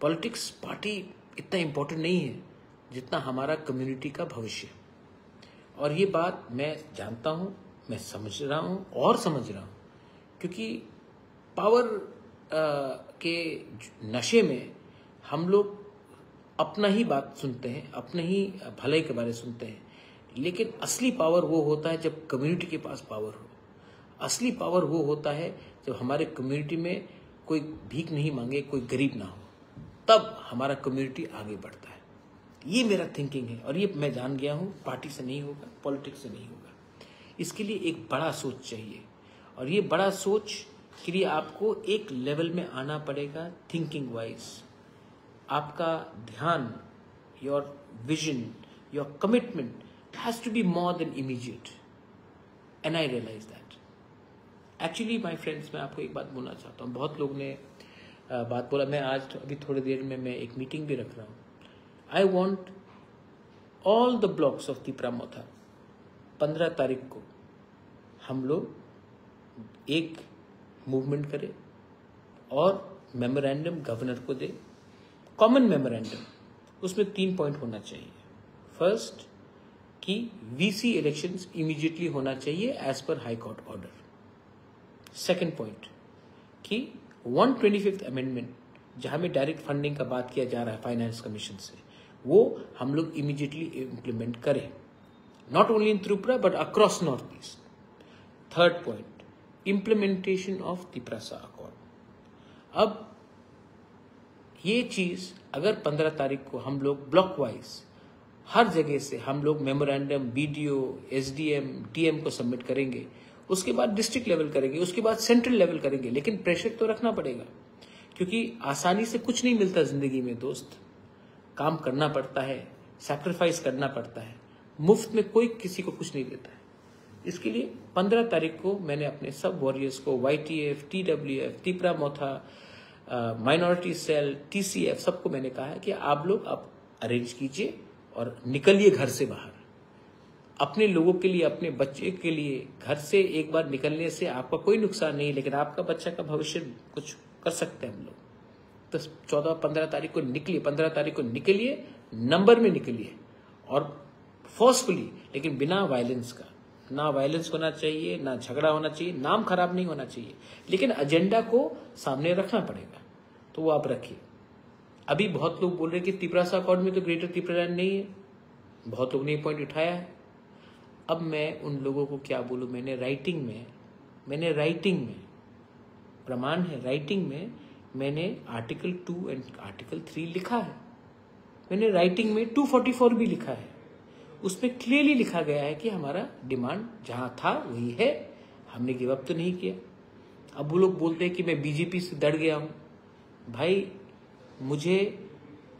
Politics party इतना important नहीं है जितना हमारा कम्युनिटी का भविष्य। और ये बात मैं जानता हूँ, मैं समझ रहा हूँ और समझ रहा हूँ, क्योंकि पावर के नशे में हम लोग अपना ही बात सुनते हैं, अपने ही भलाई के बारे में सुनते हैं, लेकिन असली पावर वो होता है जब कम्युनिटी के पास पावर हो। असली पावर वो होता है जब हमारे कम्युनिटी में कोई भीख नहीं मांगे, कोई गरीब ना हो, तब हमारा कम्युनिटी आगे बढ़ता है। ये मेरा थिंकिंग है और ये मैं जान गया हूँ, पार्टी से नहीं होगा, पॉलिटिक्स से नहीं होगा। इसके लिए एक बड़ा सोच चाहिए और ये बड़ा सोच के लिए आपको एक लेवल में आना पड़ेगा थिंकिंग वाइज। आपका ध्यान, your vision, your commitment has to be more than immediate, and I realize that. Actually my friends, मैं आपको एक बात बोलना चाहता हूँ। बहुत लोग ने बात बोला, मैं आज अभी थोड़ी देर में मैं एक मीटिंग भी रख रहा हूँ। I want all the blocks of Tipra Motha 15 तारीख को हम लोग एक मूवमेंट करें और मेमोरेंडम गवर्नर को दे, कॉमन मेमोरेंडम। उसमें 3 पॉइंट होना चाहिए। फर्स्ट, कि वीसी इलेक्शंस इमीडिएटली होना चाहिए as per high court order. Second point, कि 125th अमेंडमेंट जहां में डायरेक्ट फंडिंग का बात किया जा रहा है फाइनेंस कमीशन से, वो हम लोग इमीडिएटली इम्प्लीमेंट करें, not only in Tripura but across north east. Third point, implementation of Tiprasa accord. अब ये चीज अगर 15 तारीख को हम लोग ब्लॉक वाइज हर जगह से हम लोग मेमोरेंडम बीडीओ, एसडीएम, डीएम को सबमिट करेंगे, उसके बाद डिस्ट्रिक्ट लेवल करेंगे, उसके बाद सेंट्रल लेवल करेंगे, लेकिन प्रेशर तो रखना पड़ेगा, क्योंकि आसानी से कुछ नहीं मिलता जिंदगी में दोस्त। काम करना पड़ता है, सैक्रिफाइस करना पड़ता है, मुफ्त में कोई किसी को कुछ नहीं देता है। इसके लिए 15 तारीख को मैंने अपने सब वॉरियर्स को, YTF, TWF, तिपरा मोथा, माइनॉरिटी सेल, TCF, सबको मैंने कहा है कि आप लोग अब अरेंज कीजिए और निकलिए घर से बाहर। अपने लोगों के लिए, अपने बच्चे के लिए घर से एक बार निकलने से आपका कोई नुकसान नहीं, लेकिन आपका बच्चा का भविष्य कुछ कर सकते हैं हम लोग। तो 14-15 तारीख को निकलिए, 15 तारीख को निकलिए, नंबर में निकलिए और फोर्सफुली, लेकिन बिना वायलेंस का। ना वायलेंस होना चाहिए, ना झगड़ा होना चाहिए, नाम खराब नहीं होना चाहिए, लेकिन एजेंडा को सामने रखना पड़ेगा, तो वो आप रखिए। अभी बहुत लोग बोल रहे हैं कि तिपरासा अकॉर्ड में तो ग्रेटर त्रिपुरालैंड नहीं है, बहुत लोग ने पॉइंट उठाया है। अब मैं उन लोगों को क्या बोलूं, मैंने राइटिंग में प्रमाण है, राइटिंग में मैंने आर्टिकल 2 एंड आर्टिकल 3 लिखा है। मैंने राइटिंग में 244 भी लिखा है, उसमें क्लियरली लिखा गया है कि हमारा डिमांड जहां था वही है, हमने गिव अप तो नहीं किया। अब वो लोग बोलते हैं कि मैं बीजेपी से डर गया हूं। भाई, मुझे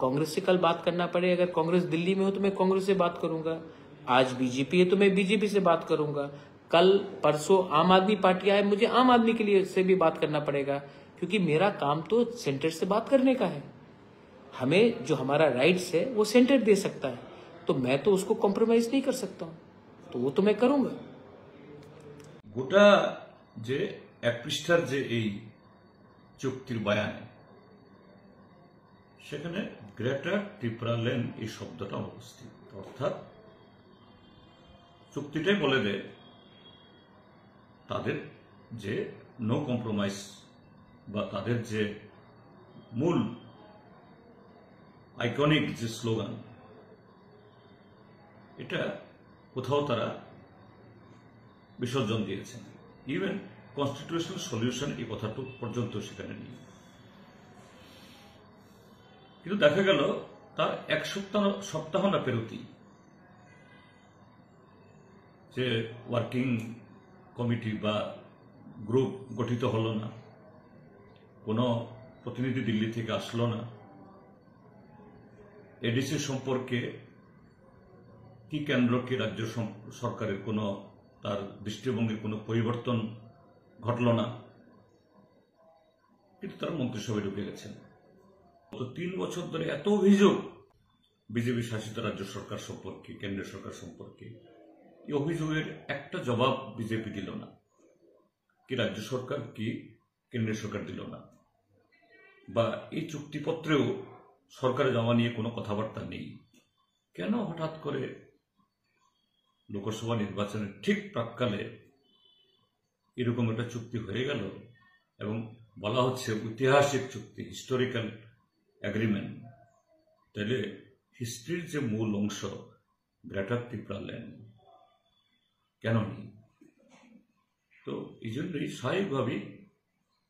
कांग्रेस से कल बात करना पड़े, अगर कांग्रेस दिल्ली में हो तो मैं कांग्रेस से बात करूंगा, आज बीजेपी है तो मैं बीजेपी से बात करूंगा, कल परसों आम आदमी पार्टी आए, मुझे आम आदमी के लिए से भी बात करना पड़ेगा, क्योंकि मेरा काम तो सेंटर से बात करने का है। हमें जो हमारा राइट्स है वो सेंटर दे सकता है, तो मैं तो उसको कॉम्प्रोमाइज नहीं कर सकता हूं, तो वो तो मैं करूंगा। গোটা যে এক পৃষ্ঠার যে এই চুক্তির বয়ানে সেখানে গ্রেটার ত্রিপুরাল্যান্ড এই শব্দটা অনুপস্থিত, অর্থাৎ চুক্তিটাই বলে দেয় তাদের যে নো কম্প্রোমাইজ বা তাদের যে মূল আইকনিক যে স্লোগান, এটা কোথাও তারা বিসর্জন দিয়েছেন। ইভেন কনস্টিটিউশনাল সলিউশন এই কথাটা পর্যন্ত সেখানে নেই। কিন্তু দেখা গেল তার এক সপ্তাহ না পেরোতেই যে ওয়ার্কিং কমিটি বা গ্রুপ গঠিত হলো না, কোনো প্রতিনিধি দিল্লি থেকে আসলো না, এডিসি সম্পর্কে কি কেন্দ্র কি রাজ্য সরকারের কোনো তার দৃষ্টিভঙ্গির কোনো পরিবর্তন ঘটল না, কিন্তু তারা মন্ত্রিসভায় ঢুকে গেছেন। গত 3 বছর ধরে এত অভিযোগ বিজেপি শাসিত রাজ্য সরকার সম্পর্কে, কেন্দ্রীয় সরকার সম্পর্কে, এই অভিযোগের একটা জবাব বিজেপি দিল না, কি রাজ্য সরকার কি কেন্দ্রীয় সরকার দিল না। বা এই চুক্তিপত্রেও সরকারে যাওয়া নিয়ে কোনো কথাবার্তা নেই, কেন হঠাৎ করে লোকসভা নির্বাচনের ঠিক প্রাক্কালে এরকম একটা চুক্তি হয়ে গেল এবং বলা হচ্ছে ঐতিহাসিক চুক্তি, হিস্টোরিক্যাল এগ্রিমেন্ট। তাহলে হিস্ট্রির যে মূল অংশ গ্রেটার ত্রিপুরা ল্যান্ড কেন নেই? তো এই জন্যই স্বাভাবিকভাবেই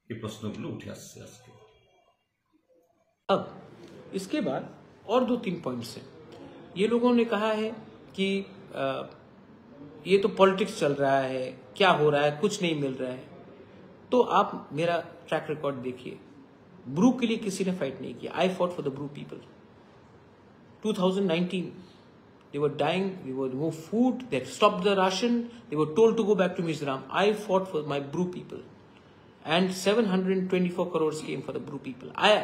এই প্রশ্নগুলো উঠে আসছে আজকে। अब इसके बाद और 2-3 पॉइंट्स हैं। ये लोगों ने कहा है कि ये तो पॉलिटिक्स चल रहा है, क्या हो रहा है, कुछ नहीं मिल रहा है। तो आप मेरा ट्रैक रिकॉर्ड देखिए, ब्रू के लिए किसी ने फाइट नहीं किया। I fought for the Bru people. 2019 they were dying, we were no food, they had stopped the ration, they were told to go back to Mizoram. I fought for my Bru people and 724 crores came for the Bru people. आया,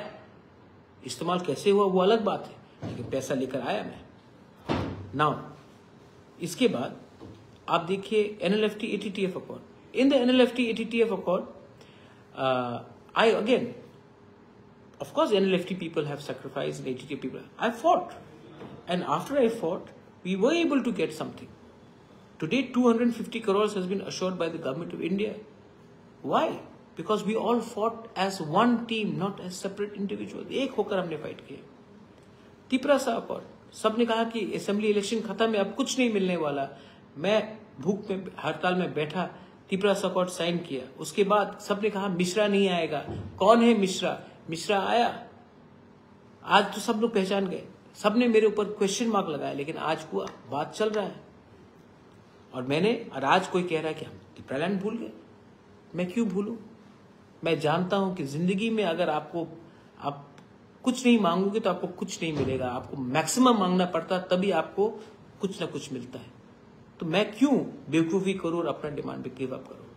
इस्तेमाल कैसे हुआ वो अलग बात है, लेकिन पैसा लेकर आया मैं। नाउ इसके बाद आप देखिए NLFT ATTF accord. In the NLFT ATTF accord, I again, of course NLFT people have sacrificed and ATTF people. I fought, and after I fought, we were able to get something. Today 250 crores has been assured by the government of India. Why? Because we all fought as one team, not as separate individuals. एक होकर हमने fight किया। Tiprasa accord, सबने कहा कि assembly election खत्म है, अब कुछ नहीं मिलने वाला। मैं भूख में हड़ताल में बैठा, तिपरासा अकॉर्ड साइन किया। उसके बाद सबने कहा मिश्रा नहीं आएगा। कौन है मिश्रा? मिश्रा आया। आज तो सब लोग पहचान गए, सबने मेरे ऊपर क्वेश्चन मार्क लगाया, लेकिन आज हुआ, बात चल रहा है। और आज कोई कह रहा है कि हम त्रिपुरालैंड भूल गए। मैं क्यों भूलूं? मैं जानता हूं कि जिंदगी में अगर आप कुछ नहीं मांगोगे तो आपको कुछ नहीं मिलेगा। आपको मैक्सिमम मांगना पड़ता, तभी आपको कुछ ना कुछ मिलता है। तो मैं क्यों बेवकूफी करूं और अपना डिमांड पे गिव अप करूं?